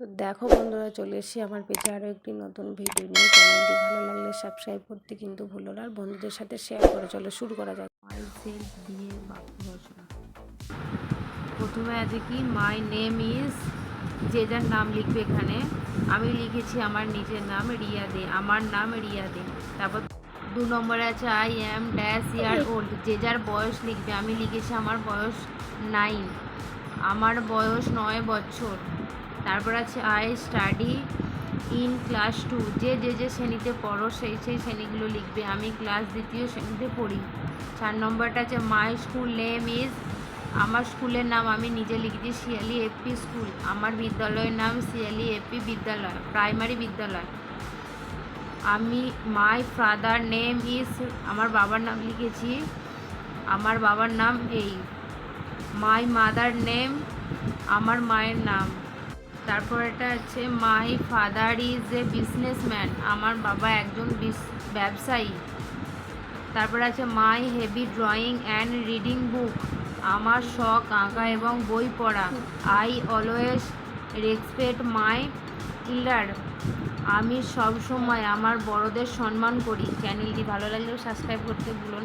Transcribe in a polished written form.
তো দেখো বন্ধুরা, চলে এসেছি আমার পেজে আরও একটি নতুন ভিডিও নিয়ে। চ্যানেলটি ভালো লাগলে সাবস্ক্রাইব করতে কিন্তু ভুলো না, আর বন্ধুদের সাথে শেয়ার করে। চলো শুরু করা যাক। মাই সেলফ দিয়ে বাক্য রচনা। প্রথমে আছে কি, মাই নেম ইজ, যে যার নাম লিখবে এখানে। আমি লিখেছি আমার নিজের নাম রিয়া দে, আমার নাম রিয়া দে। তারপর 2 নম্বরে আছে I am dash year old, যে যার বয়স লিখবে। আমি লিখেছি আমার বয়স 9, আমার বয়স 9 বছর। তারপর আছে আই স্টাডি ইন ক্লাস 2, যে শ্রেণীতে পড়ো সেই শ্রেণীগুলো লিখবে। আমি ক্লাস 2য় শ্রেণীতে পড়ি। 4 নম্বরটা আছে মাই স্কুল নেম ইজ, আমার স্কুলের নাম আমি নিজে লিখেছি শিয়ালি এপি স্কুল। আমার বিদ্যালয়ের নাম শিয়ালি এপি বিদ্যালয়, প্রাইমারি বিদ্যালয়। আমি মাই ফাদার নেম ইজ, আমার বাবার নাম লিখেছি, আমার বাবার নাম এই। মাই মাদার নেম, আমার মায়ের নাম। তারপর এটা আছে my father is a businessman, আমার বাবা একজন ব্যবসায়ী। তারপর আছে my hobby drawing and reading book, আমার শখ আঁকা এবং বই পড়া। I always respect my elder, আমি সবসময় আমার বড়দের সম্মান করি। চ্যানেলটি ভালো লাগলেও সাবস্ক্রাইব করতে ভুলো না।